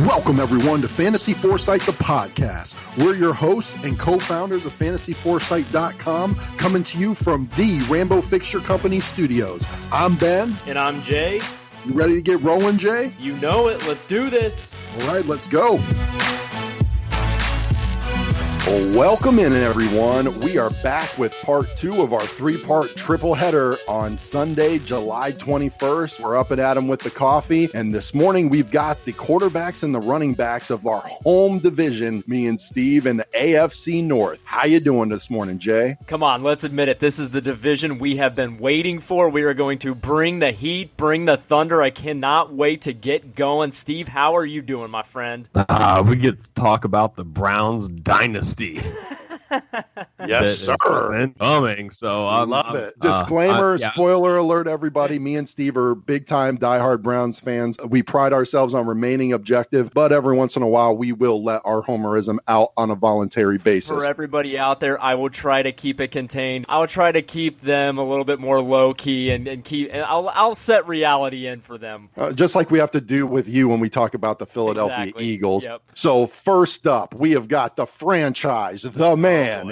Welcome, everyone, to Fantasy Foresight, the podcast. We're your hosts and co-founders of FantasyForesight.com, coming to you from the Rambo Fixture Company studios. I'm Ben. And I'm Jay. You ready to get rolling, Jay? You know it. Let's do this. All right, let's go. Welcome in, everyone. We are back with part 2 of our 3-part triple header on Sunday, July 21st. We're up and at 'em with the coffee. And this morning, we've got the quarterbacks and the running backs of our home division, me and Steve, in the AFC North. How you doing this morning, Jay? Come on, let's admit it. This is the division we have been waiting for. We are going to bring the heat, bring the thunder. I cannot wait to get going. Steve, how are you doing, my friend? We get to talk about the Browns dynasty. Yes, sir. Coming, so I love it. Disclaimer, spoiler alert, everybody. Me and Steve are big-time diehard Browns fans. We pride ourselves on remaining objective, but every once in a while, we will let our homerism out on a voluntary basis. For everybody out there, I will try to keep it contained. I will try to keep them a little bit more low-key, and I'll set reality in for them. Just like we have to do with you when we talk about the Philadelphia Eagles. Yep. So first up, we have got the franchise, the man,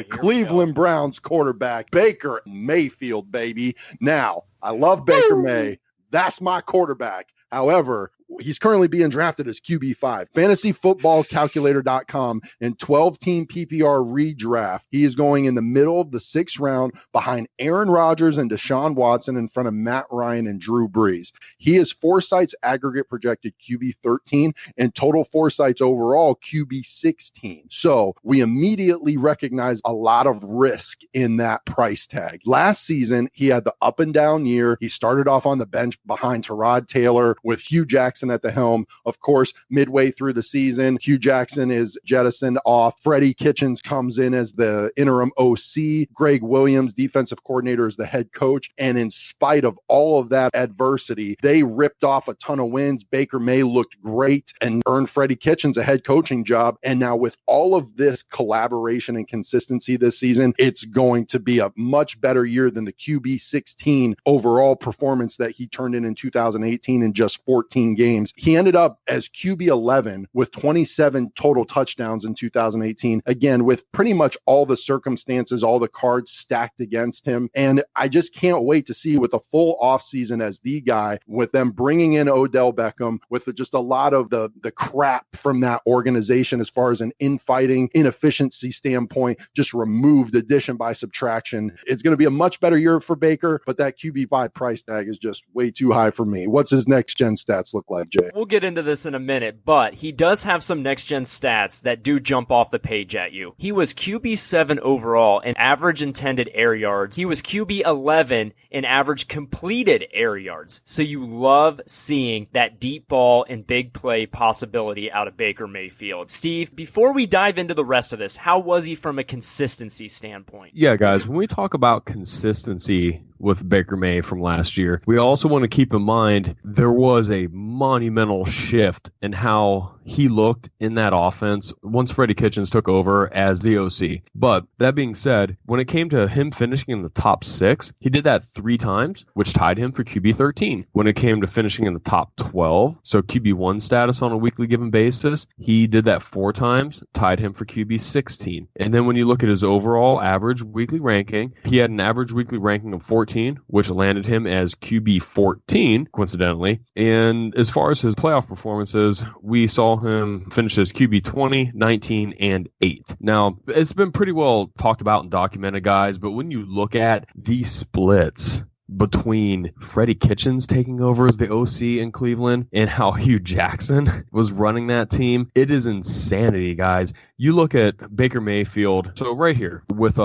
Cleveland Browns quarterback, Baker Mayfield, baby. Now, I love Baker May. That's my quarterback. However, he's currently being drafted as QB5. FantasyFootballCalculator.com in 12-team PPR redraft. He is going in the middle of the 6th round behind Aaron Rodgers and Deshaun Watson in front of Matt Ryan and Drew Brees. He is Foresight's aggregate projected QB13 and Total Foresight's overall QB16. So we immediately recognize a lot of risk in that price tag. Last season, he had the up and down year. He started off on the bench behind Tyrod Taylor with Hugh Jackson at the helm. Of course, midway through the season, Hugh Jackson is jettisoned off. Freddie Kitchens comes in as the interim OC. Greg Williams, defensive coordinator, is the head coach. And in spite of all of that adversity, they ripped off a ton of wins. Baker May looked great and earned Freddie Kitchens a head coaching job. And now with all of this collaboration and consistency this season, it's going to be a much better year than the QB16 overall performance that he turned in 2018 in just 14 games. He ended up as QB11 with 27 total touchdowns in 2018. Again, with pretty much all the circumstances, all the cards stacked against him. And I just can't wait to see with a full offseason as the guy, with them bringing in Odell Beckham, with just a lot of the crap from that organization as far as an infighting, inefficiency standpoint, just removed addition by subtraction. It's going to be a much better year for Baker, but that QB5 price tag is just way too high for me. What's his next gen stats look like, Jay? We'll get into this in a minute, but he does have some next-gen stats that do jump off the page at you. He was QB7 overall in average intended air yards. He was QB11 in average completed air yards. So you love seeing that deep ball and big play possibility out of Baker Mayfield. Steve, before we dive into the rest of this, how was he from a consistency standpoint? Yeah, guys, when we talk about consistency with Baker May from last year, we also want to keep in mind there was a monumental shift in how he looked in that offense once Freddie Kitchens took over as the OC. But that being said, when it came to him finishing in the top 6, he did that 3 times, which tied him for QB13. When it came to finishing in the top 12, so QB1 status on a weekly given basis, he did that 4 times, tied him for QB16. And then when you look at his overall average weekly ranking, he had an average weekly ranking of 14, which landed him as QB14, coincidentally. And as far as his playoff performances, we saw him finish as QB20, 19, and 8. Now, it's been pretty well talked about and documented, guys, but when you look at these splits between Freddie Kitchens taking over as the OC in Cleveland and how Hugh Jackson was running that team, it is insanity, guys. You look at Baker Mayfield, so right here with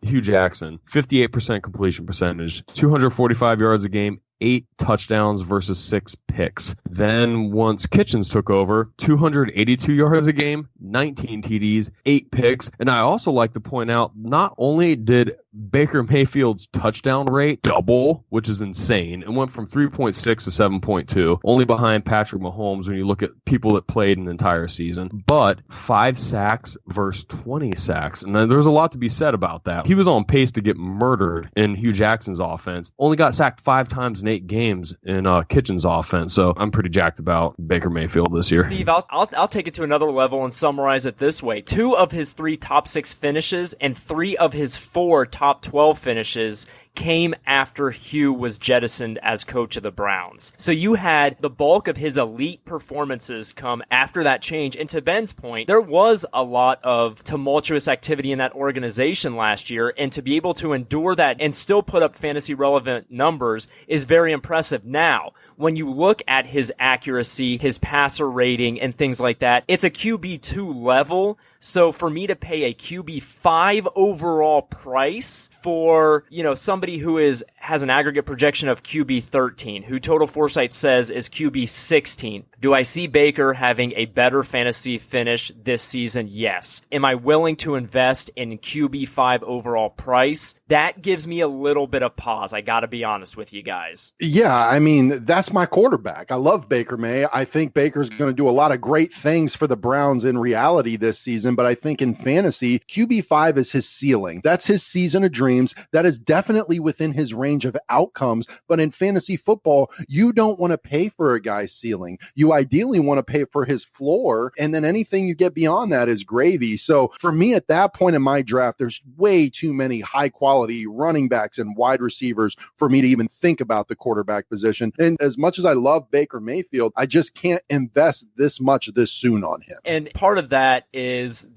Hugh Jackson, 58% completion percentage, 245 yards a game, 8 touchdowns versus 6 picks. Then once Kitchens took over, 282 yards a game, 19 TDs, 8 picks. And I also like to point out, not only did Baker Mayfield's touchdown rate double, which is insane, and went from 3.6 to 7.2, only behind Patrick Mahomes when you look at people that played an entire season, but 5 sacks versus 20 sacks. And there's a lot to be said about that. He was on pace to get murdered in Hugh Jackson's offense, only got sacked 5 times in dominate games in Kitchen's offense. So I'm pretty jacked about Baker Mayfield this year. Steve, I'll take it to another level and summarize it this way. 2 of his 3 top 6 finishes and 3 of his 4 top 12 finishes came after Hugh was jettisoned as coach of the Browns. So you had the bulk of his elite performances come after that change. And to Ben's point, there was a lot of tumultuous activity in that organization last year, and to be able to endure that and still put up fantasy relevant numbers is very impressive. Now, when you look at his accuracy, his passer rating, and things like that, it's a QB2 level. So for me to pay a QB5 overall price for, somebody who has an aggregate projection of QB13, who Total Foresight says is QB16, do I see Baker having a better fantasy finish this season? Yes. Am I willing to invest in QB5 overall price? That gives me a little bit of pause. I gotta be honest with you guys. Yeah, I mean, that's my quarterback. I love Baker May. I think Baker's going to do a lot of great things for the Browns in reality this season, but I think in fantasy, QB5 is his ceiling. That's his season of dreams. That is definitely within his range of outcomes. But in fantasy football, you don't want to pay for a guy's ceiling. You ideally want to pay for his floor, and then anything you get beyond that is gravy. So for me, at that point in my draft, there's way too many high quality running backs and wide receivers for me to even think about the quarterback position. And as much as I love Baker Mayfield, I just can't invest this much this soon on him. And part of that is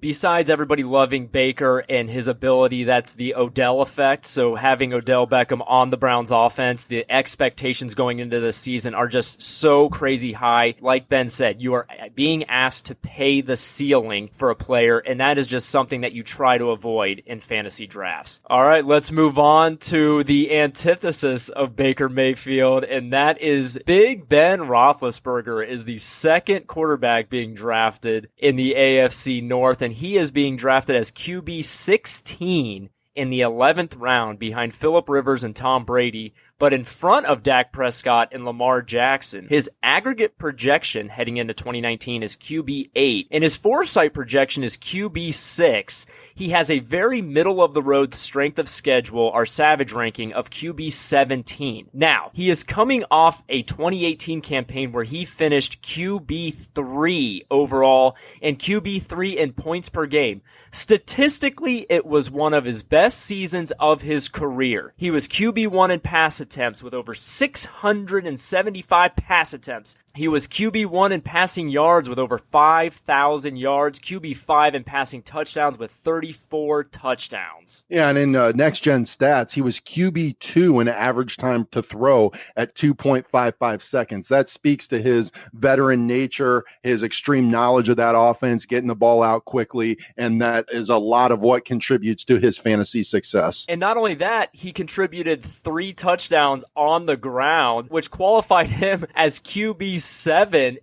besides everybody loving Baker and his ability, that's the Odell effect. So having Odell Beckham on the Browns offense, the expectations going into the season are just so crazy high. Like Ben said, you are being asked to pay the ceiling for a player, and that is just something that you try to avoid in fantasy drafts. All right, let's move on to the antithesis of Baker Mayfield, and that is Big Ben Roethlisberger is the second quarterback being drafted in the AFC North, and he is being drafted as QB 16 in the 11th round behind Phillip Rivers and Tom Brady, but in front of Dak Prescott and Lamar Jackson. His aggregate projection heading into 2019 is QB 8, and his Foresight projection is QB 6. He has a very middle-of-the-road strength of schedule, our Savage ranking, of QB 17. Now, he is coming off a 2018 campaign where he finished QB 3 overall and QB 3 in points per game. Statistically, it was one of his best seasons of his career. He was QB 1 in pass attempts with over 675 pass attempts. He was QB1 in passing yards with over 5,000 yards, QB5 in passing touchdowns with 34 touchdowns. Yeah, and in next-gen stats, he was QB2 in average time to throw at 2.55 seconds. That speaks to his veteran nature, his extreme knowledge of that offense, getting the ball out quickly, and that is a lot of what contributes to his fantasy success. And not only that, he contributed 3 touchdowns on the ground, which qualified him as QB7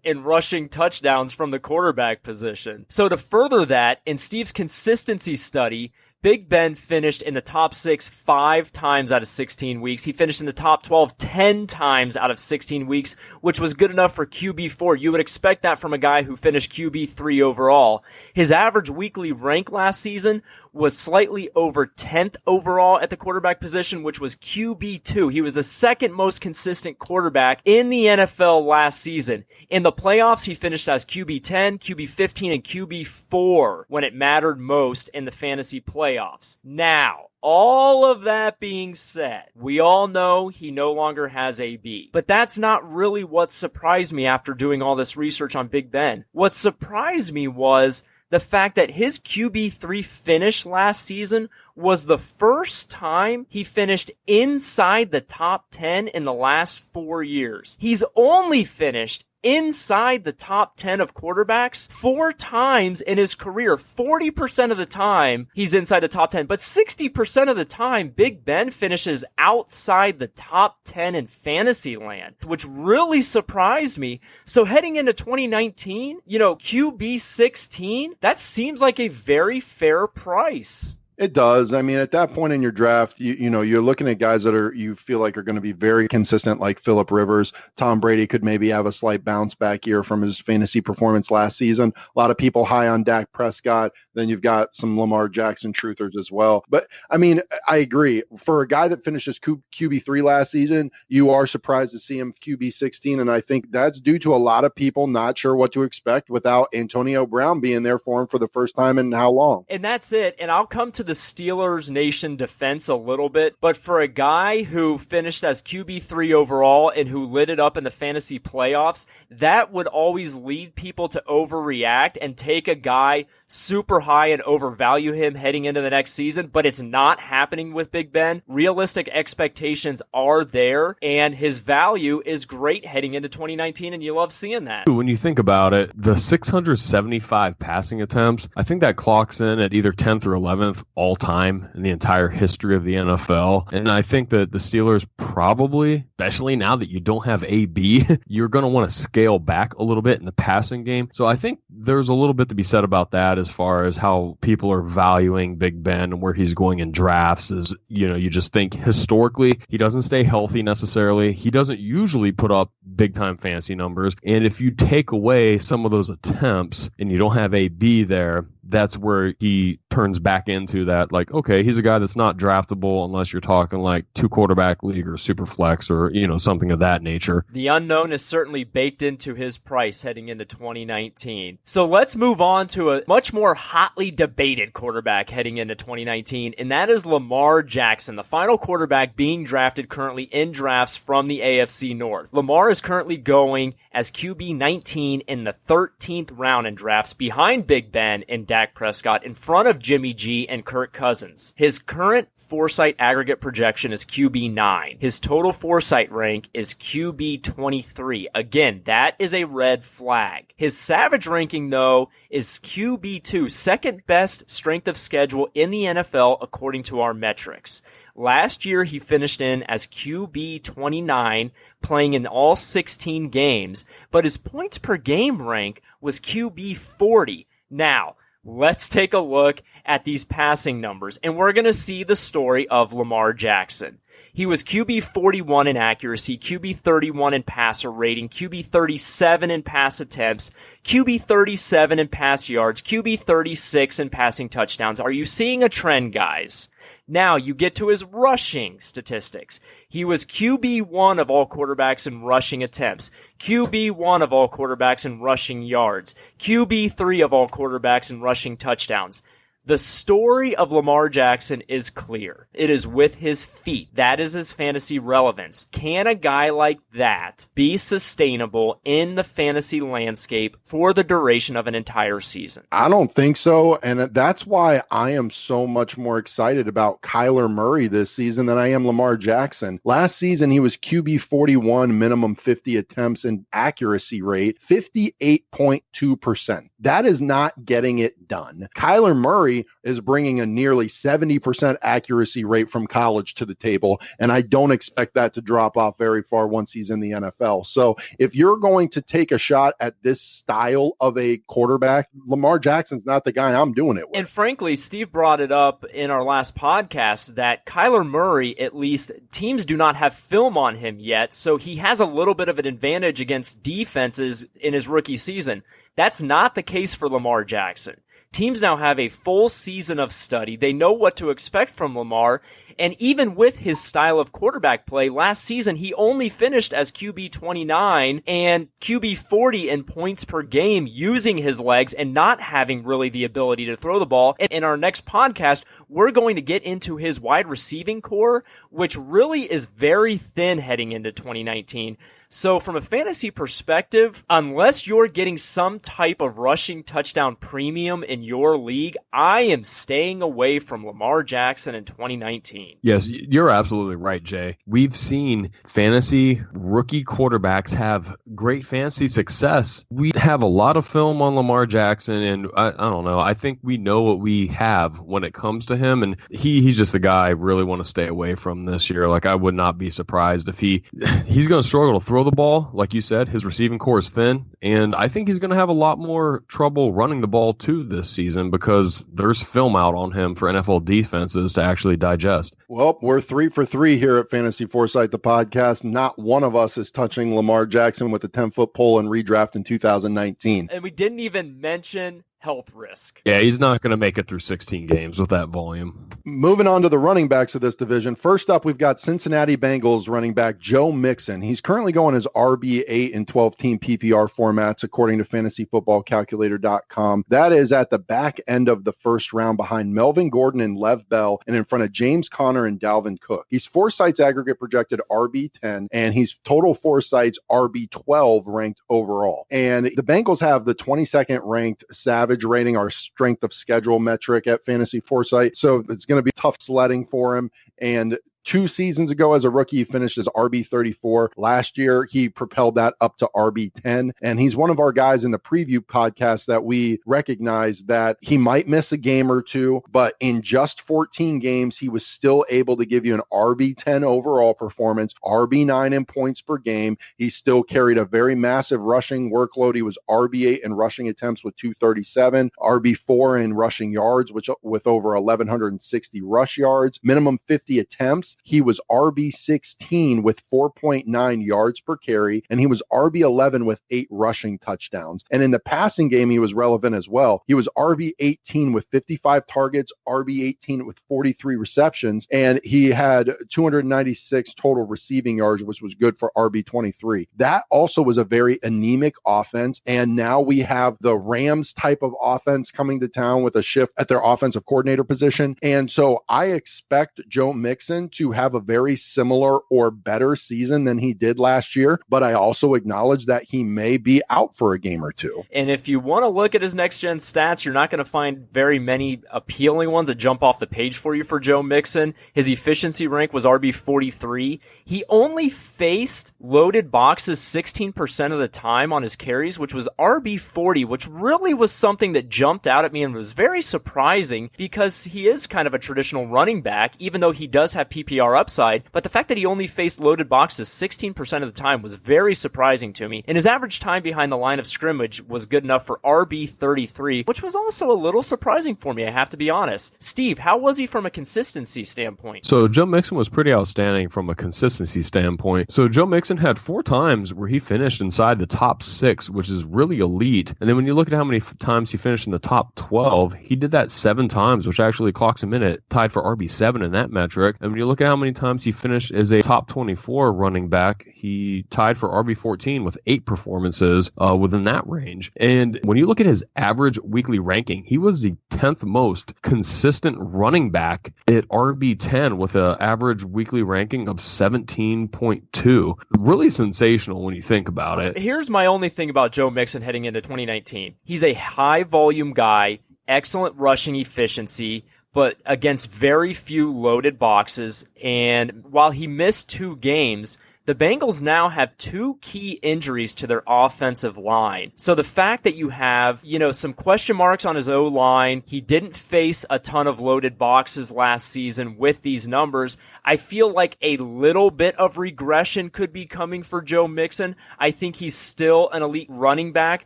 in rushing touchdowns from the quarterback position. So to further that, in Steve's consistency study, Big Ben finished in the top 6 5 times out of 16 weeks. He finished in the top 12 10 times out of 16 weeks, which was good enough for QB4. You would expect that from a guy who finished QB3 overall. His average weekly rank last season was slightly over 10th overall at the quarterback position, which was QB2. He was the second most consistent quarterback in the NFL last season. In the playoffs, he finished as QB10, QB15, and QB4 when it mattered most in the fantasy playoffs. Now, all of that being said, we all know he no longer has AB. But that's not really what surprised me after doing all this research on Big Ben. What surprised me was the fact that his QB3 finish last season was the first time he finished inside the top 10 in the last 4 years. He's only finished inside the top 10 of quarterbacks 4 times in his career. 40% of the time he's inside the top 10, but 60% of the time Big Ben finishes outside the top 10 in fantasy land, which really surprised me. So heading into 2019, QB 16, that seems like a very fair price. It does. I mean, at that point in your draft, you know, you're looking at guys that you feel like are going to be very consistent, like Phillip Rivers. Tom Brady could maybe have a slight bounce back year from his fantasy performance last season. A lot of people high on Dak Prescott. Then you've got some Lamar Jackson truthers as well. But I mean, I agree. For a guy that finishes QB3 last season, you are surprised to see him QB16. And I think that's due to a lot of people not sure what to expect without Antonio Brown being there for him for the first time in how long. And that's it. And I'll come to the Steelers Nation defense a little bit, but for a guy who finished as QB3 overall and who lit it up in the fantasy playoffs, that would always lead people to overreact and take a guy super high and overvalue him heading into the next season, but it's not happening with Big Ben. Realistic expectations are there, and his value is great heading into 2019, and you love seeing that. When you think about it, the 675 passing attempts, I think that clocks in at either 10th or 11th all time in the entire history of the NFL. And I think that the Steelers probably, especially now that you don't have AB, you're going to want to scale back a little bit in the passing game. So I think there's a little bit to be said about that as far as how people are valuing Big Ben and where he's going in drafts. Is, you know, you just think historically he doesn't stay healthy necessarily. He doesn't usually put up big time fantasy numbers. And if you take away some of those attempts and you don't have AB there, that's where he turns back into that, like, okay, he's a guy that's not draftable unless you're talking like 2-quarterback league or super flex or, you know, something of that nature. The unknown is certainly baked into his price heading into 2019. So let's move on to a much more hotly debated quarterback heading into 2019, and that is Lamar Jackson, the final quarterback being drafted currently in drafts from the AFC North. Lamar is currently going as QB 19 in the 13th round in drafts behind Big Ben and Dak Prescott, in front of Jimmy G and Kirk Cousins. His current Foresight aggregate projection is QB 9. His total Foresight rank is QB 23. Again, that is a red flag. His Savage ranking, though, is QB 2, second best strength of schedule in the NFL according to our metrics. Last year, he finished in as QB 29, playing in all 16 games, but his points per game rank was QB 40. Now, let's take a look at these passing numbers, and we're going to see the story of Lamar Jackson. He was QB 41 in accuracy, QB 31 in passer rating, QB 37 in pass attempts, QB 37 in pass yards, QB 36 in passing touchdowns. Are you seeing a trend, guys? Now you get to his rushing statistics. He was QB1 of all quarterbacks in rushing attempts, QB1 of all quarterbacks in rushing yards, QB3 of all quarterbacks in rushing touchdowns. The story of Lamar Jackson is clear. It is with his feet. That is his fantasy relevance. Can a guy like that be sustainable in the fantasy landscape for the duration of an entire season? I don't think so. And that's why I am so much more excited about Kyler Murray this season than I am Lamar Jackson. Last season, he was QB 41, minimum 50 attempts and accuracy rate, 58.2%. That is not getting it done. Kyler Murray is bringing a nearly 70% accuracy rate from college to the table, and I don't expect that to drop off very far once he's in the NFL. So if you're going to take a shot at this style of a quarterback, Lamar Jackson's not the guy I'm doing it with. And frankly, Steve brought it up in our last podcast that Kyler Murray, at least, teams do not have film on him yet, so he has a little bit of an advantage against defenses in his rookie season. That's not the case for Lamar Jackson. Teams now have a full season of study. They know what to expect from Lamar. And even with his style of quarterback play, last season he only finished as QB 29 and QB 40 in points per game using his legs and not having really the ability to throw the ball. And in our next podcast, we're going to get into his wide receiving core, which really is very thin heading into 2019. So from a fantasy perspective, unless you're getting some type of rushing touchdown premium in your league, I am staying away from Lamar Jackson in 2019. 2019. Yes, you're absolutely right, Jay. We've seen fantasy rookie quarterbacks have great fantasy success. We have a lot of film on Lamar Jackson, and I don't know. I think we know what we have when it comes to him, and he's just the guy I really want to stay away from this year. Like, I would not be surprised if he's going to struggle to throw the ball. Like you said, his receiving core is thin, and I think he's going to have a lot more trouble running the ball too this season because there's film out on him for NFL defenses to actually digest. Well, we're 3 for 3 here at Fantasy Foresight, the podcast. Not one of us is touching Lamar Jackson with a 10-foot pole in redraft in 2019. And we didn't even mention health risk. Yeah, he's not going to make it through 16 games with that volume. Moving on to the running backs of this division. First up, we've got Cincinnati Bengals running back Joe Mixon. He's currently going as RB8 in 12-team PPR formats, according to fantasyfootballcalculator.com. That is at the back end of the first round behind Melvin Gordon and Lev Bell and in front of James Conner and Dalvin Cook. He's Foresight's aggregate projected RB10, and he's total Foresight's RB12 ranked overall. And the Bengals have the 22nd ranked Savage rating, our strength of schedule metric at Fantasy Foresight. So it's going to be tough sledding for him. And 2 seasons ago as a rookie, he finished as RB34. Last year, he propelled that up to RB10. And he's one of our guys in the preview podcast that we recognize that he might miss a game or two, but in just 14 games, he was still able to give you an RB10 overall performance, RB9 in points per game. He still carried a very massive rushing workload. He was RB8 in rushing attempts with 237, RB4 in rushing yards, which with over 1,160 rush yards, minimum 50 attempts. He was RB16 with 4.9 yards per carry, and he was RB11 with 8 rushing touchdowns. And in the passing game, he was relevant as well. He was RB18 with 55 targets, RB18 with 43 receptions, and he had 296 total receiving yards, which was good for RB23. That also was a very anemic offense, and now we have the Rams type of offense coming to town with a shift at their offensive coordinator position. And so I expect Joe Mixon to have a very similar or better season than he did last year, but I also acknowledge that he may be out for a game or two. And if you want to look at his next-gen stats, you're not going to find very many appealing ones that jump off the page for you for Joe Mixon. His efficiency rank was RB43. He only faced loaded boxes 16% of the time on his carries, which was RB40, which really was something that jumped out at me and was very surprising because he is kind of a traditional running back, even though he does have PPR upside, but the fact that he only faced loaded boxes 16% of the time was very surprising to me. And his average time behind the line of scrimmage was good enough for RB33, which was also a little surprising for me, I have to be honest. Steve, how was he from a consistency standpoint? So Joe Mixon was pretty outstanding from a consistency standpoint. So Joe Mixon had 4 times where he finished inside the top 6, which is really elite. And then when you look at how many times he finished in the top 12, he did that 7 times, which actually clocks him in at tied for RB7 in that metric. And when you look at how many times he finished as a top 24 running back, he tied for RB14 with 8 performances within that range. And when you look at his average weekly ranking, he was the 10th most consistent running back at RB10 with an average weekly ranking of 17.2. Really sensational when you think about it. Here's my only thing about Joe Mixon heading into 2019. He's a high volume guy, excellent rushing efficiency, but against very few loaded boxes. And while he missed 2 games, the Bengals now have 2 key injuries to their offensive line. So the fact that you have, some question marks on his O-line, he didn't face a ton of loaded boxes last season with these numbers, I feel like a little bit of regression could be coming for Joe Mixon. I think he's still an elite running back,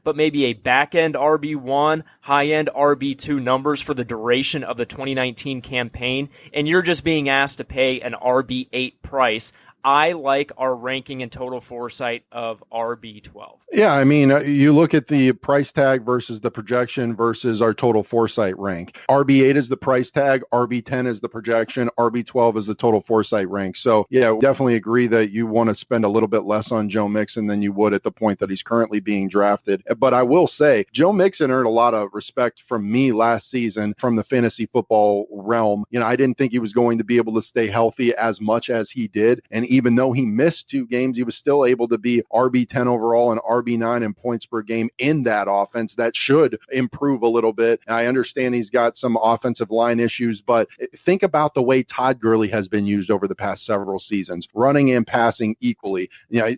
but maybe a back-end RB1, high-end RB2 numbers for the duration of the 2019 campaign, and you're just being asked to pay an RB8 price. I like our ranking in total foresight of RB12. Yeah, I mean, you look at the price tag versus the projection versus our total foresight rank. RB8 is the price tag, RB10 is the projection, RB12 is the total foresight rank. So, yeah, definitely agree that you want to spend a little bit less on Joe Mixon than you would at the point that he's currently being drafted. But I will say, Joe Mixon earned a lot of respect from me last season from the fantasy football realm. I didn't think he was going to be able to stay healthy as much as he did. And even though he missed 2 games, he was still able to be RB10 overall and RB9 in points per game in that offense. That should improve a little bit. I understand he's got some offensive line issues, but think about the way Todd Gurley has been used over the past several seasons, running and passing equally.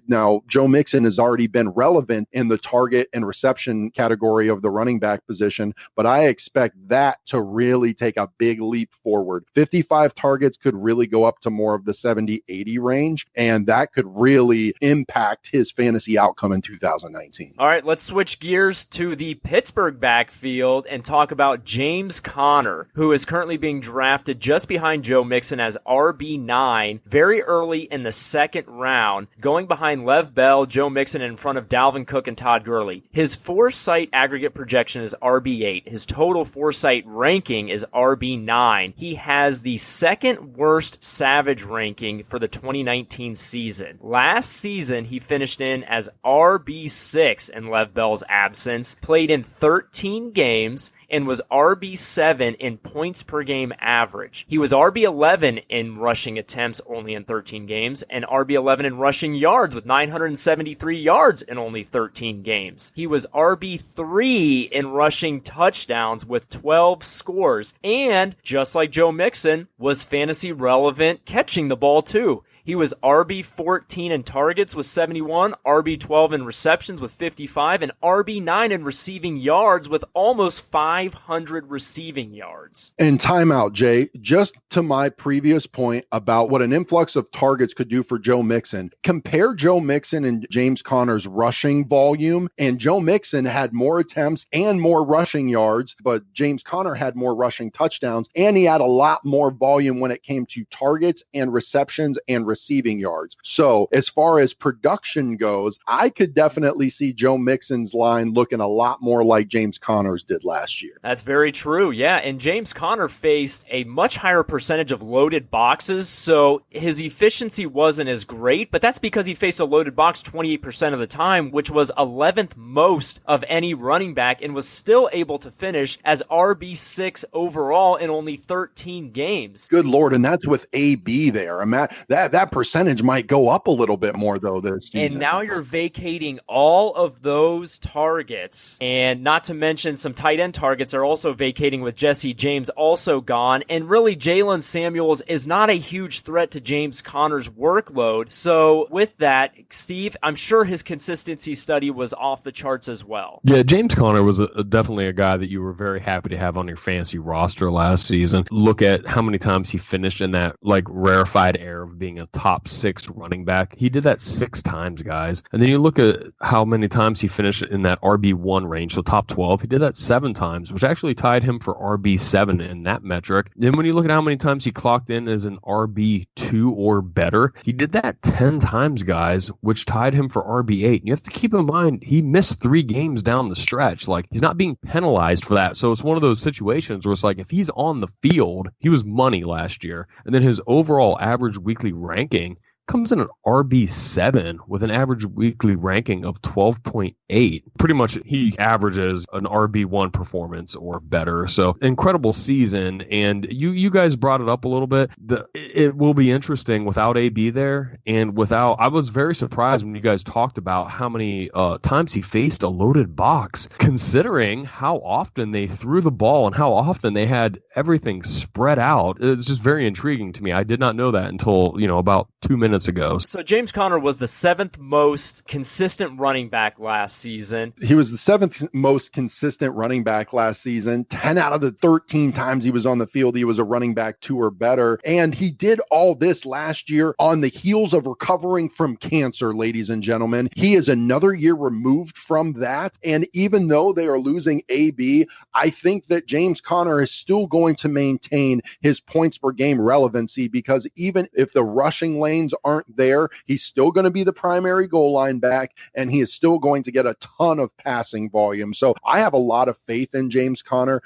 Now Joe Mixon has already been relevant in the target and reception category of the running back position, but I expect that to really take a big leap forward. 55 targets could really go up to more of the 70-80 range, and that could really impact his fantasy outcome in 2019. All right, let's switch gears to the Pittsburgh backfield and talk about James Conner, who is currently being drafted just behind Joe Mixon as RB9 very early in the second round, going behind Lev Bell, Joe Mixon, in front of Dalvin Cook and Todd Gurley. His Foresight aggregate projection is RB8. His total Foresight ranking is RB9. He has the second worst Savage ranking for the 2019 season. Last season, he finished in as RB6 in Lev Bell's absence, played in 13 games, and was RB7 in points per game average. He was RB11 in rushing attempts only in 13 games, and RB11 in rushing yards with 973 yards in only 13 games. He was RB3 in rushing touchdowns with 12 scores, and just like Joe Mixon, was fantasy relevant catching the ball too. He was RB14 in targets with 71, RB12 in receptions with 55, and RB9 in receiving yards with almost 500 receiving yards. And timeout, Jay. Just to my previous point about what an influx of targets could do for Joe Mixon, compare Joe Mixon and James Conner's rushing volume, and Joe Mixon had more attempts and more rushing yards, but James Conner had more rushing touchdowns, and he had a lot more volume when it came to targets and receptions and receiving yards. So as far as production goes, I could definitely see Joe Mixon's line looking a lot more like James Conner's did last year. That's very true. Yeah. And James Conner faced a much higher percentage of loaded boxes. So his efficiency wasn't as great, but that's because he faced a loaded box 28% of the time, which was 11th most of any running back, and was still able to finish as RB6 overall in only 13 games. Good Lord. And that's with AB there. That percentage might go up a little bit more though this season. And now you're vacating all of those targets, and not to mention some tight end targets are also vacating with Jesse James also gone, and really Jalen Samuels is not a huge threat to James Conner's workload. So with that, Steve, I'm sure his consistency study was off the charts as well. Yeah, James Conner was definitely a guy that you were very happy to have on your fantasy roster last season. Look at how many times he finished in that rarefied air of being a top 6 running back. He did that 6 times, guys. And then you look at how many times he finished in that RB1 range, so top 12. He did that 7 times, which actually tied him for RB7 in that metric. Then when you look at how many times he clocked in as an RB2 or better, he did that 10 times, guys, which tied him for RB8. And you have to keep in mind, he missed 3 games down the stretch. He's not being penalized for that. So it's one of those situations where it's if he's on the field, he was money last year. And then his overall average weekly ranking comes in at RB7 with an average weekly ranking of 12.8. Pretty much he averages an RB1 performance or better. So incredible season. And you guys brought it up a little bit. It will be interesting without AB there, and I was very surprised when you guys talked about how many times he faced a loaded box, considering how often they threw the ball and how often they had everything spread out. It's just very intriguing to me. I did not know that until, about 2 minutes ago. So James Conner was the 7th most consistent running back last season. He was the 7th most consistent running back last season. 10 out of the 13 times he was on the field, he was a running back 2 or better. And he did all this last year on the heels of recovering from cancer, ladies and gentlemen. He is another year removed from that. And even though they are losing AB, I think that James Conner is still going to maintain his points per game relevancy, because even if the rushing lanes aren't there, he's still going to be the primary goal line back, and he is still going to get a ton of passing volume. So I have a lot of faith in James Conner.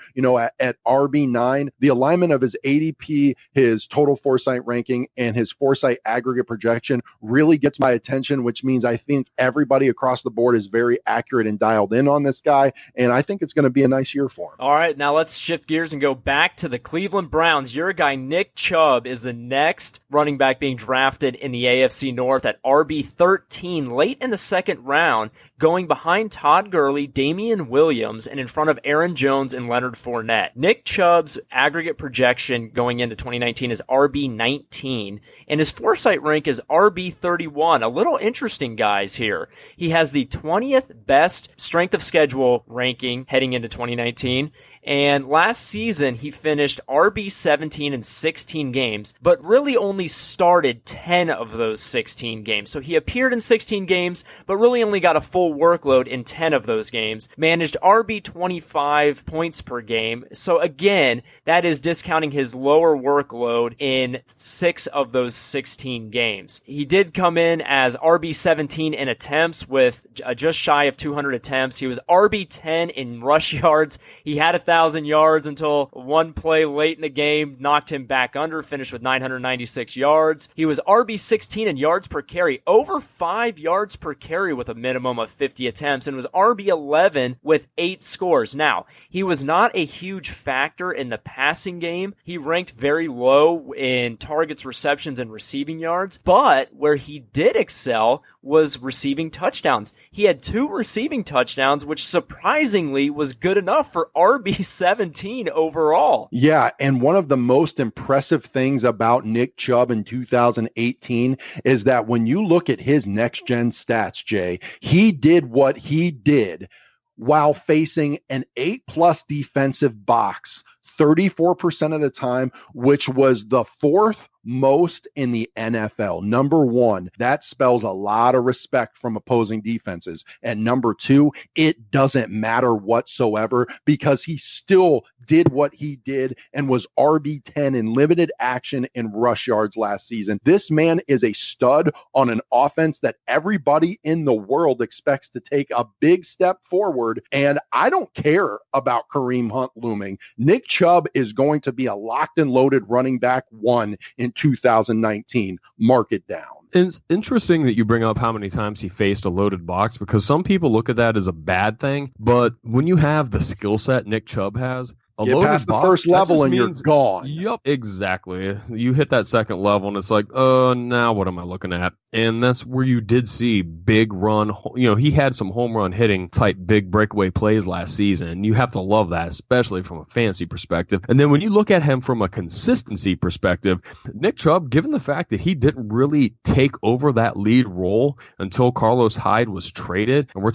At RB9, the alignment of his ADP, his total Foresight ranking, and his Foresight aggregate projection really gets my attention, which means I think everybody across the board is very accurate and dialed in on this guy, and I think it's going to be a nice year for him. All right, now let's shift gears and go back to the Cleveland Browns. Your guy Nick Chubb is the next running back being drafted in in the AFC North at RB13 late in the second round, going behind Todd Gurley, Damian Williams, and in front of Aaron Jones and Leonard Fournette. Nick Chubb's aggregate projection going into 2019 is RB19, and his Foresight rank is RB31. A little interesting, guys, here. He has the 20th best strength of schedule ranking heading into 2019. And last season, he finished RB17 in 16 games, but really only started 10 of those 16 games. So he appeared in 16 games, but really only got a full workload in 10 of those games. Managed RB25 points per game. So again, that is discounting his lower workload in 6 of those 16 games. He did come in as RB17 in attempts with just shy of 200 attempts. He was RB10 in rush yards. He had 1,000 yards until one play late in the game knocked him back under, finished with 996 yards. He was RB16 in yards per carry, over 5 yards per carry with a minimum of 50 attempts, and was RB11 with 8 scores. Now, he was not a huge factor in the passing game. He ranked very low in targets, receptions, and receiving yards, but where he did excel was receiving touchdowns. He had 2 receiving touchdowns, which surprisingly was good enough for RB17 overall. Yeah, and one of the most impressive things about Nick Chubb in 2018 is that when you look at his next-gen stats, Jay, he did what he did while facing an 8+ defensive box 34% of the time, which was the 4th most in the NFL. Number 1, that spells a lot of respect from opposing defenses. And number 2, it doesn't matter whatsoever because he still did what he did and was RB10 in limited action in rush yards last season. This man is a stud on an offense that everybody in the world expects to take a big step forward. And I don't care about Kareem Hunt looming. Nick Chubb is going to be a locked and loaded running back 1 in 2019. Mark it down. It's interesting that you bring up how many times he faced a loaded box because some people look at that as a bad thing. But when you have the skill set Nick Chubb has, get past the first level and you're gone. Yep, exactly. You hit that second level and it's like, now what am I looking at? And that's where you did see big run. He had some home run hitting type big breakaway plays last season. You have to love that, especially from a fantasy perspective. And then when you look at him from a consistency perspective, Nick Chubb, given the fact that he didn't really take over that lead role until Carlos Hyde was traded, and we're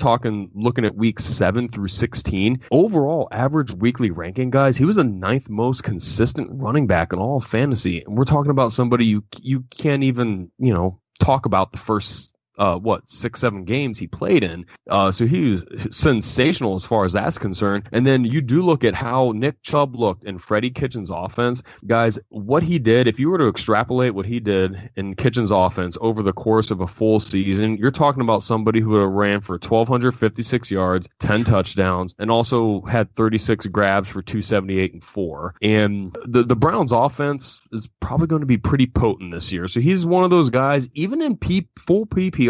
looking at weeks 7 through 16, overall average weekly ranking, guys, he was the 9th most consistent running back in all of fantasy. And we're talking about somebody you can't even, talk about the first 6-7 games he played in. So he was sensational as far as that's concerned. And then you do look at how Nick Chubb looked in Freddie Kitchens' offense. Guys, what he did, if you were to extrapolate what he did in Kitchens' offense over the course of a full season, you're talking about somebody who ran for 1,256 yards, 10 touchdowns, and also had 36 grabs for 278 and 4. And the Browns' offense is probably going to be pretty potent this year. So he's one of those guys, even in full PPR,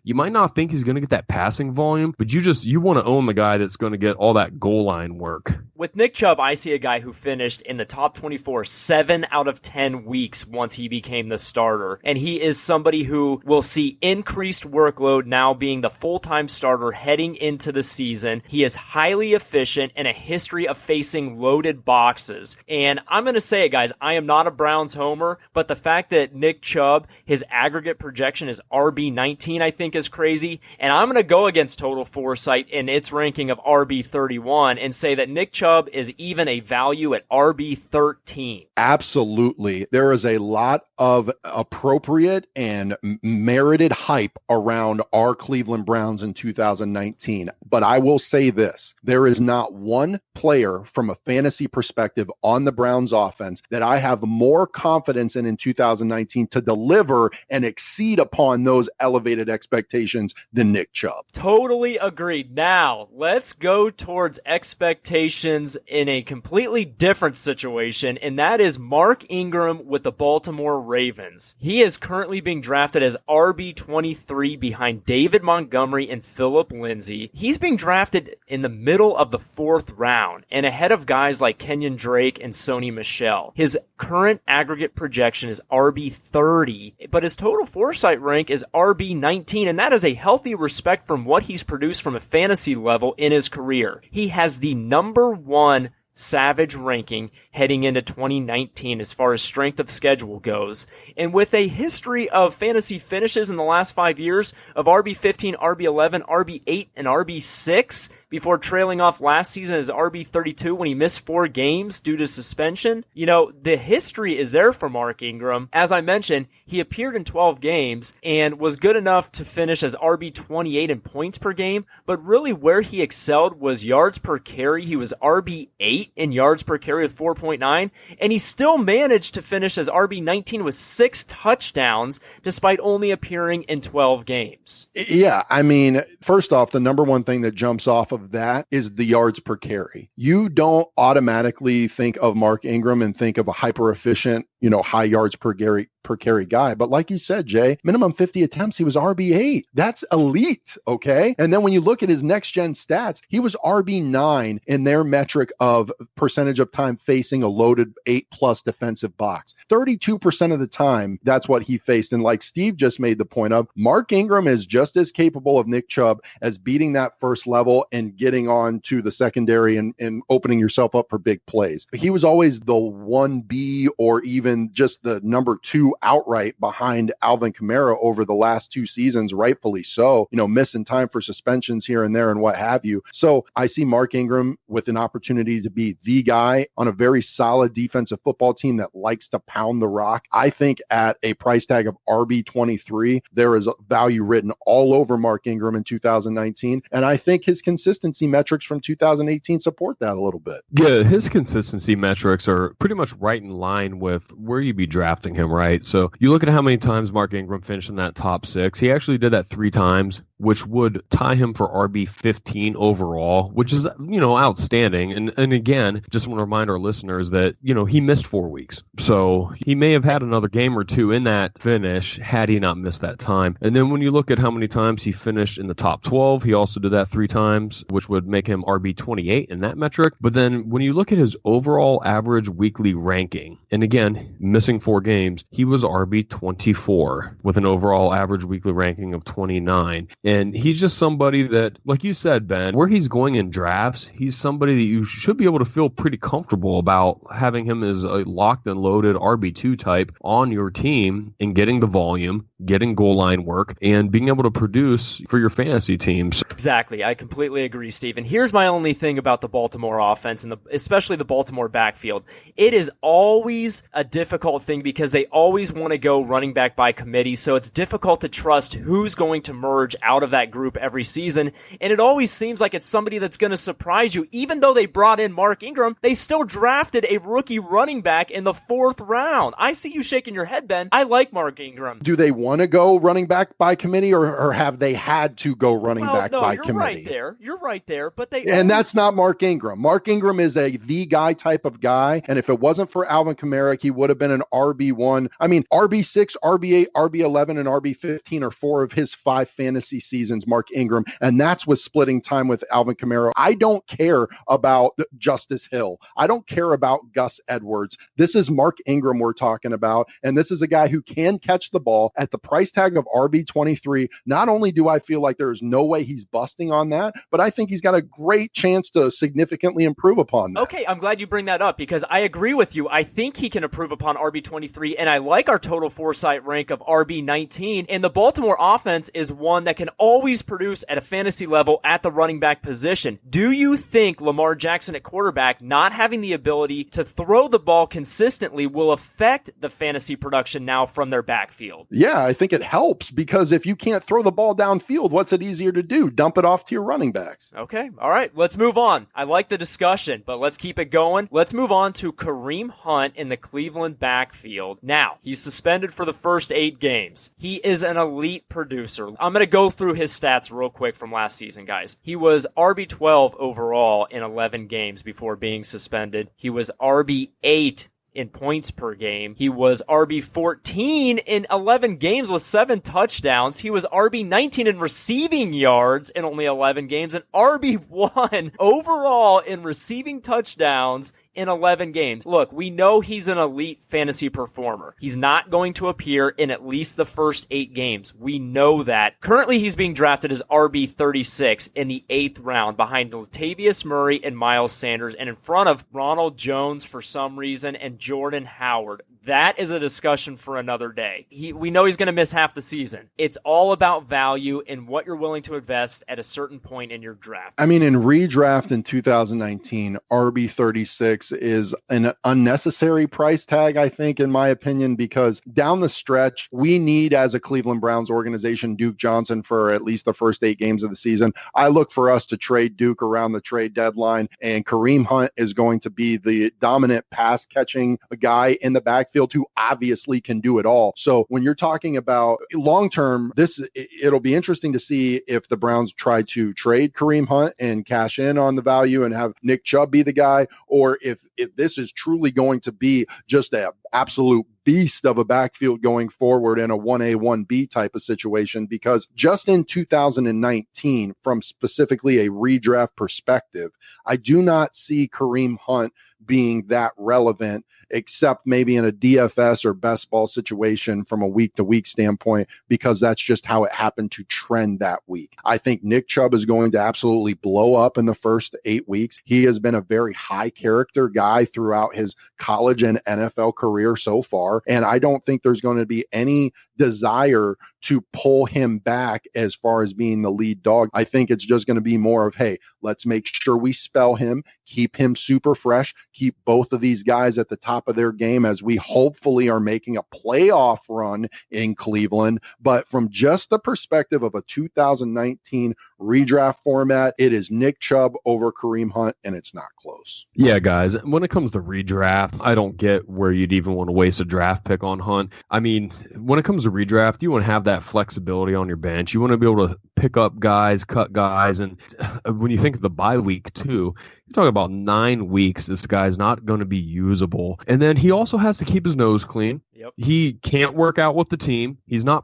you might not think he's going to get that passing volume, but you want to own the guy that's going to get all that goal line work. With Nick Chubb, I see a guy who finished in the top 24 7 out of 10 weeks once he became the starter. And he is somebody who will see increased workload now being the full-time starter heading into the season. He is highly efficient and a history of facing loaded boxes. And I'm going to say it, guys, I am not a Browns homer, but the fact that Nick Chubb, his aggregate projection is RB19, I think is crazy. And I'm going to go against Total Foresight in its ranking of RB31 and say that Nick Chubb is even a value at RB13. Absolutely. There is a lot of appropriate and merited hype around our Cleveland Browns in 2019. But I will say this, there is not one player from a fantasy perspective on the Browns offense that I have more confidence in 2019 to deliver and exceed upon those elevated elevated expectations than Nick Chubb. Totally agreed. Now, let's go towards expectations in a completely different situation, and that is Mark Ingram with the Baltimore Ravens. He is currently being drafted as RB23 behind David Montgomery and Phillip Lindsay. He's being drafted in the middle of the 4th round and ahead of guys like Kenyon Drake and Sony Michel. His current aggregate projection is RB30, but his total foresight rank is RB19, and that is a healthy respect from what he's produced from a fantasy level in his career. He has the number 1 Savage ranking heading into 2019 as far as strength of schedule goes. And with a history of fantasy finishes in the last 5 years of RB15, RB11, RB8, and RB6, before trailing off last season as RB32 when he missed 4 games due to suspension. You know, the history is there for Mark Ingram. As I mentioned, he appeared in 12 games and was good enough to finish as RB28 in points per game, but really where he excelled was yards per carry. He was RB8 in yards per carry with 4.9, and he still managed to finish as RB19 with 6 touchdowns despite only appearing in 12 games. Yeah, I mean, first off, the number one thing that jumps off of that is the yards per carry. You don't automatically think of Mark Ingram and think of a hyper efficient, high yards per carry guy. But like you said, Jay, minimum 50 attempts, he was RB8. That's elite, okay? And then when you look at his next gen stats, he was RB9 in their metric of percentage of time facing a loaded 8+ defensive box. 32% of the time, that's what he faced. And like Steve just made the point of, Mark Ingram is just as capable of Nick Chubb as beating that first level and getting on to the secondary and opening yourself up for big plays. He was always the 1B or even just the number 2 outright behind Alvin Kamara over the last 2 seasons, rightfully so, missing time for suspensions here and there and what have you. So I see Mark Ingram with an opportunity to be the guy on a very solid defensive football team that likes to pound the rock. I think at a price tag of RB23, there is value written all over Mark Ingram in 2019. And I think his consistency metrics from 2018 support that a little bit. Yeah, his consistency metrics are pretty much right in line with where you'd be drafting him, right? So you look at how many times Mark Ingram finished in that top 6. He actually did that 3 times, which would tie him for RB15 overall, which is, outstanding. And again, just want to remind our listeners that, he missed 4 weeks. So he may have had another game or 2 in that finish had he not missed that time. And then when you look at how many times he finished in the top 12, he also did that 3 times, which would make him RB28 in that metric. But then when you look at his overall average weekly ranking, and again, missing 4 games, he was RB24 with an overall average weekly ranking of 29. And he's just somebody that, like you said, Ben, where he's going in drafts, he's somebody that you should be able to feel pretty comfortable about having him as a locked and loaded RB2 type on your team and getting the volume, getting goal line work, and being able to produce for your fantasy teams. Exactly. I completely agree, Steve. And here's my only thing about the Baltimore offense and especially the Baltimore backfield. It is always a difficult thing because they always want to go running back by committee, so it's difficult to trust who's going to merge out of that group every season, and it always seems like it's somebody that's going to surprise you. Even though they brought in Mark Ingram, they still drafted a rookie running back in the 4th round. I see you shaking your head, Ben. I like Mark Ingram. Do they want to go running back by committee, or have they had to go running back by committee? You're right there, but that's not Mark Ingram. Mark Ingram is the guy type of guy, and if it wasn't for Alvin Kamara, he would have been an RB1. I mean, RB6, RB8, RB11, and RB15 are 4 of his 5 fantasy seasons, Mark Ingram, and that's with splitting time with Alvin Kamara. I don't care about Justice Hill. I don't care about Gus Edwards. This is Mark Ingram we're talking about, and this is a guy who can catch the ball at the price tag of RB23. Not only do I feel like there is no way he's busting on that, but I think he's got a great chance to significantly improve upon that. Okay, I'm glad you bring that up because I agree with you. I think he can improve upon RB23, and I like our total foresight rank of RB19, and the Baltimore offense is one that can always produce at a fantasy level at the running back position. Do you think Lamar Jackson at quarterback not having the ability to throw the ball consistently will affect the fantasy production now from their backfield? Yeah, I think it helps because if you can't throw the ball downfield, what's it easier to do? Dump it off to your running backs. Okay, all right, let's move on. I like the discussion, but let's keep it going. Let's move on to Kareem Hunt in the Cleveland Cleveland backfield. Now, he's suspended for the first 8 games. He is an elite producer. I'm going to go through his stats real quick from last season, guys. He was RB12 overall in 11 games before being suspended. He was RB8 in points per game. He was RB14 in 11 games with 7 touchdowns. He was RB19 in receiving yards in only 11 games and RB1 overall in receiving touchdowns in 11 games. Look, we know he's an elite fantasy performer. He's not going to appear in at least the first 8 games. We know that. Currently, he's being drafted as RB36 in the 8th round behind Latavius Murray and Miles Sanders and in front of Ronald Jones for some reason and Jordan Howard. That is a discussion for another day. We know he's going to miss half the season. It's all about value and what you're willing to invest at a certain point in your draft. I mean, in redraft in 2019, RB36 is an unnecessary price tag, I think, in my opinion, because down the stretch, we need, as a Cleveland Browns organization, Duke Johnson for at least the first 8 games of the season. I look for us to trade Duke around the trade deadline, and Kareem Hunt is going to be the dominant pass catching guy in the backfield who obviously can do it all. So when you're talking about long term, it'll be interesting to see if the Browns try to trade Kareem Hunt and cash in on the value and have Nick Chubb be the guy, or if this is truly going to be just an absolute beast of a backfield going forward in a 1A, 1B type of situation, because just in 2019, from specifically a redraft perspective, I do not see Kareem Hunt being that relevant, except maybe in a DFS or best ball situation from a week to week standpoint, because that's just how it happened to trend that week. I think Nick Chubb is going to absolutely blow up in the first 8 weeks. He has been a very high character guy throughout his college and NFL career so far. And I don't think there's going to be any desire to pull him back as far as being the lead dog. I think it's just going to be more of, hey, let's make sure we spell him, keep him super fresh, keep both of these guys at the top of their game as we hopefully are making a playoff run in Cleveland. But from just the perspective of a 2019 redraft format, it is Nick Chubb over Kareem Hunt, and it's not close. Yeah, guys, when it comes to redraft, I don't get where you'd even want to waste a draft pick on Hunt. I mean, when it comes to redraft, you want to have that flexibility on your bench. You want to be able to pick up guys, cut guys, and when you think of the bye week too, you're talking about 9 weeks. This guy's not going to be usable. And then he also has to keep his nose clean. Yep. He can't work out with the team. He's not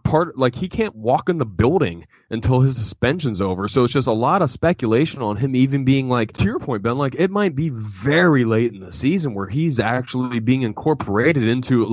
he can't walk in the building until his suspension's over. So it's just a lot of speculation on him even being to your point, Ben, it might be very late in the season where he's actually being incorporated into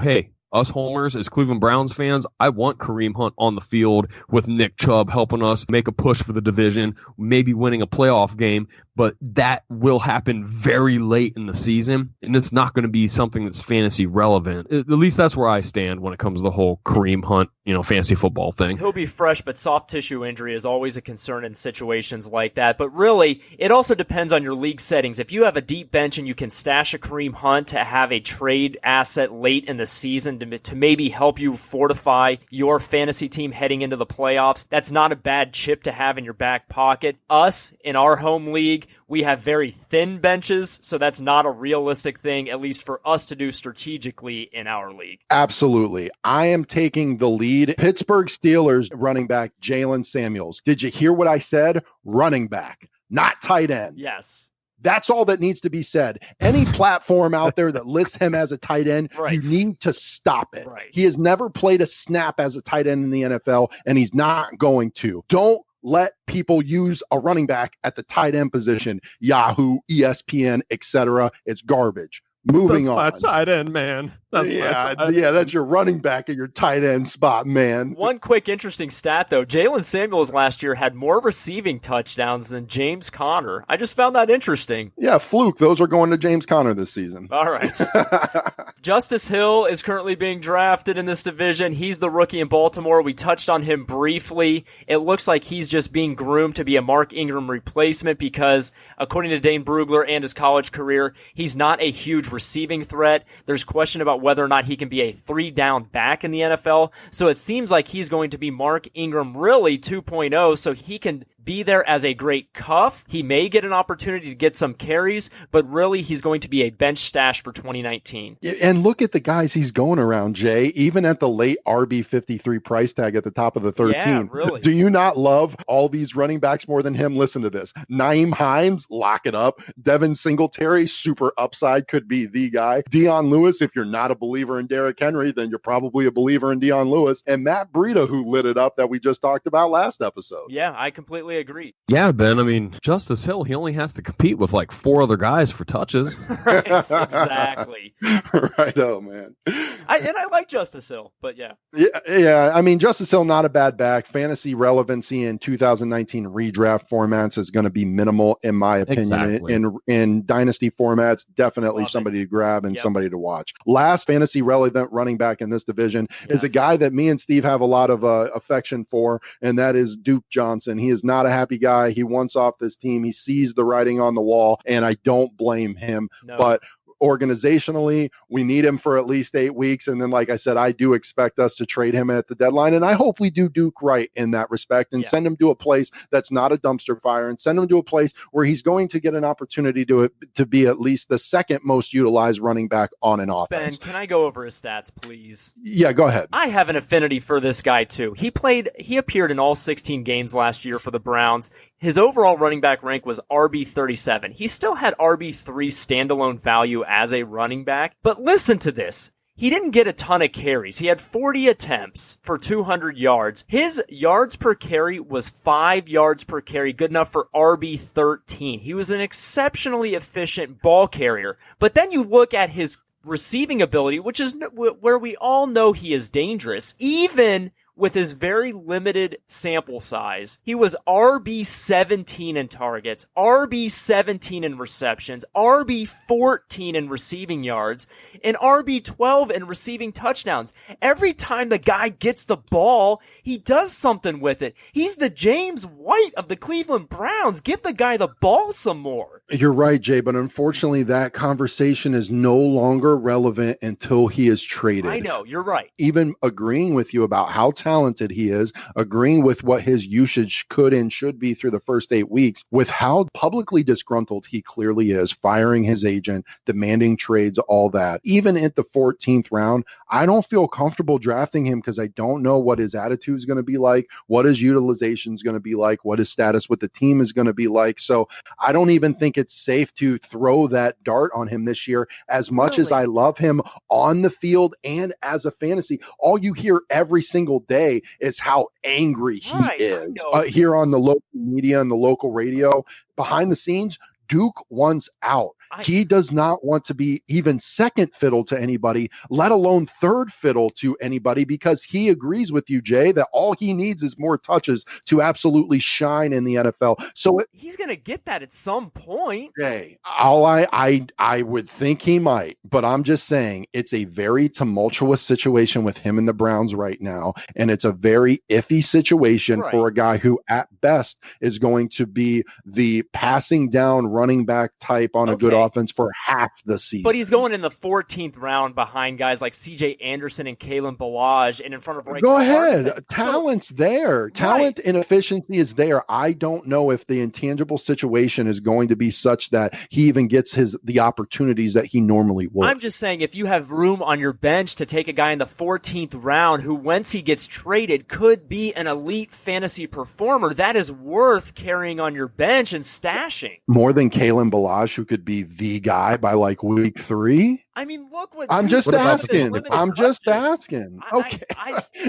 hey, us homers as Cleveland Browns fans, I want Kareem Hunt on the field with Nick Chubb helping us make a push for the division, maybe winning a playoff game, but that will happen very late in the season, and it's not going to be something that's fantasy relevant. At least that's where I stand when it comes to the whole Kareem Hunt, fantasy football thing. He'll be fresh, but soft tissue injury is always a concern in situations like that. But really, it also depends on your league settings. If you have a deep bench and you can stash a Kareem Hunt to have a trade asset late in the season to maybe help you fortify your fantasy team heading into the playoffs, that's not a bad chip to have in your back pocket. Us, in our home league, we have very thin benches, so that's not a realistic thing, at least for us to do strategically in our league. Absolutely. I am taking the lead. Pittsburgh Steelers running back Jalen Samuels. Did you hear what I said? Running back, not tight end. Yes. That's all that needs to be said. Any platform out there that lists him as a tight end, right, you need to stop it. Right. He has never played a snap as a tight end in the NFL, and he's not going to. Don't let people use a running back at the tight end position. Yahoo, ESPN, etc. It's garbage. Moving on. That's my tight end, man. That's your running back at your tight end spot, man. One quick interesting stat, though. Jalen Samuels last year had more receiving touchdowns than James Conner. I just found that interesting. Yeah, fluke. Those are going to James Conner this season. All right. Justice Hill is currently being drafted in this division. He's the rookie in Baltimore. We touched on him briefly. It looks like he's just being groomed to be a Mark Ingram replacement because, according to Dane Brugler and his college career, he's not a huge receiving threat. There's question about whether or not he can be a 3-down back in the NFL. So it seems like he's going to be Mark Ingram really 2.0, so he can be there as a great cuff. He may get an opportunity to get some carries, but really he's going to be a bench stash for 2019. And look at the guys he's going around, Jay, even at the late RB53 price tag at the top of the 13. Yeah, really. Do you not love all these running backs more than him? Listen to this. Naeem Hines, lock it up. Devin Singletary, super upside, could be the guy. Dion Lewis, if you're not a believer in Derrick Henry, then you're probably a believer in Dion Lewis. And Matt Breida, who lit it up that we just talked about last episode. Yeah, I completely agree. Yeah, Ben, I mean, Justice Hill, he only has to compete with like 4 other guys for touches. Right, exactly. Right, oh, man. I like Justice Hill, but yeah. Yeah, I mean, Justice Hill, not a bad back. Fantasy relevancy in 2019 redraft formats is going to be minimal, in my opinion. Exactly. In dynasty formats, definitely Love somebody it. to grab and Yep. somebody to watch. Last fantasy relevant running back in this division is a guy that me and Steve have a lot of affection for, and that is Duke Johnson. He is not a happy guy. He wants off this team. He sees the writing on the wall, and I don't blame him. No. But organizationally, we need him for at least 8 weeks. And then, like I said, I do expect us to trade him at the deadline. And I hope we do Duke right in that respect and send him to a place that's not a dumpster fire, and send him to a place where he's going to get an opportunity to be at least the second most utilized running back on an offense. Ben, can I go over his stats, please? Yeah, go ahead. I have an affinity for this guy too. He appeared in all 16 games last year for the Browns. His overall running back rank was RB37. He still had RB3 standalone value as a running back, but listen to this. He didn't get a ton of carries. He had 40 attempts for 200 yards. His yards per carry was 5 yards per carry, good enough for RB13. He was an exceptionally efficient ball carrier. But then you look at his receiving ability, which is where we all know he is dangerous, even with his very limited sample size. He was RB17 in targets, RB17 in receptions, RB14 in receiving yards, and RB12 in receiving touchdowns. Every time the guy gets the ball, he does something with it. He's the James White of the Cleveland Browns. Give the guy the ball some more. You're right, Jay, but unfortunately that conversation is no longer relevant until he is traded. I know, you're right. Even agreeing with you about how talented he is, agreeing with what his usage could and should be through the first 8 weeks, with how publicly disgruntled he clearly is, firing his agent, demanding trades, all that. Even at the 14th round, I don't feel comfortable drafting him because I don't know what his attitude is going to be like, what his utilization is going to be like, what his status with the team is going to be like. So I don't even think it's safe to throw that dart on him this year. As much as I love him on the field and as a fantasy, all you hear every single day is how angry he is here on the local media and the local radio. Behind the scenes, Duke wants out. He does not want to be even second fiddle to anybody, let alone third fiddle to anybody, because he agrees with you, Jay, that all he needs is more touches to absolutely shine in the NFL. So he's going to get that at some point. Jay, I would think he might, but I'm just saying it's a very tumultuous situation with him and the Browns right now, and it's a very iffy situation for a guy who at best is going to be the passing down running back type on a good offense for half the season. But he's going in the 14th round behind guys like CJ Anderson and Kalen Ballage, and in front of Go ahead. Talent's there. Talent and efficiency is there. I don't know if the intangible situation is going to be such that he even gets the opportunities that he normally would. I'm just saying, if you have room on your bench to take a guy in the 14th round who, once he gets traded, could be an elite fantasy performer, that is worth carrying on your bench and stashing. More than Kalen Ballage, who could be the guy by like week 3. I mean, look what I'm just asking. Okay.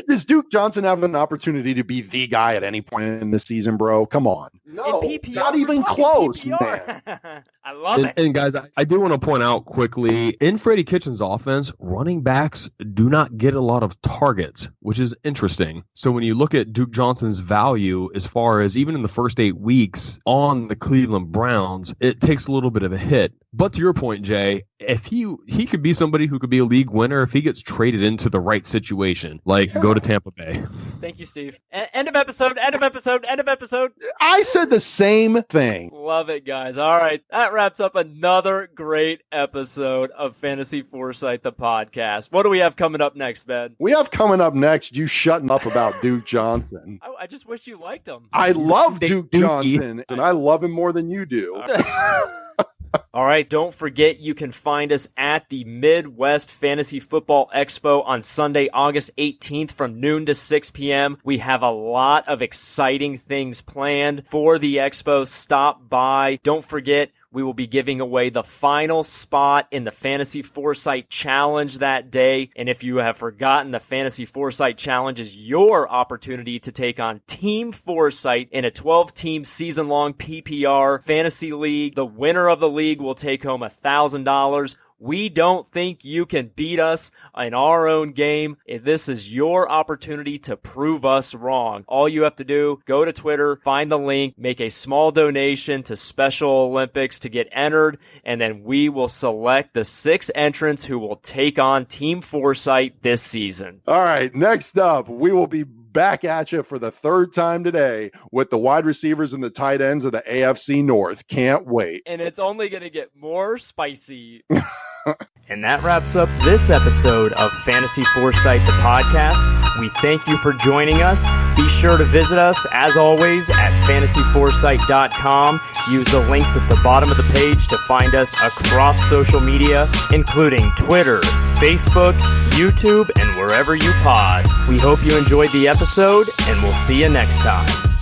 Does Duke Johnson have an opportunity to be the guy at any point in the season, bro? Come on. No, PPR, not even close, PPR. man. I love it. And guys, I do want to point out quickly, in Freddie Kitchens' offense, running backs do not get a lot of targets, which is interesting. So when you look at Duke Johnson's value, as far as even in the first 8 weeks on the Cleveland Browns, it takes a little bit of a hit But to your point, Jay, if he could be somebody who could be a league winner if he gets traded into the right situation, like go to Tampa Bay. Thank you, Steve. End of episode. I said the same thing. Love it, guys. All right. That wraps up another great episode of Fantasy Foresight, the podcast. What do we have coming up next, Ben? We have coming up next you shutting up about Duke Johnson. I just wish you liked him. I love Duke Johnson, and I love him more than you do. All right, don't forget you can find us at the Midwest Fantasy Football Expo on Sunday, August 18th from noon to 6 p.m. We have a lot of exciting things planned for the expo. Stop by. Don't forget, we will be giving away the final spot in the Fantasy Foresight Challenge that day. And if you have forgotten, the Fantasy Foresight Challenge is your opportunity to take on Team Foresight in a 12-team season-long PPR fantasy league. The winner of the league will take home $1,000. We don't think you can beat us in our own game. This is your opportunity to prove us wrong. All you have to do, go to Twitter, find the link, make a small donation to Special Olympics to get entered, and then we will select the 6 entrants who will take on Team Foresight this season. All right, next up, we will be back at you for the 3rd time today with the wide receivers and the tight ends of the AFC North. Can't wait. And it's only going to get more spicy. And that wraps up this episode of Fantasy Foresight, the podcast. We thank you for joining us. Be sure to visit us, as always, at fantasyforesight.com. Use the links at the bottom of the page to find us across social media, including Twitter, Facebook, YouTube, and wherever you pod. We hope you enjoyed the episode, and we'll see you next time.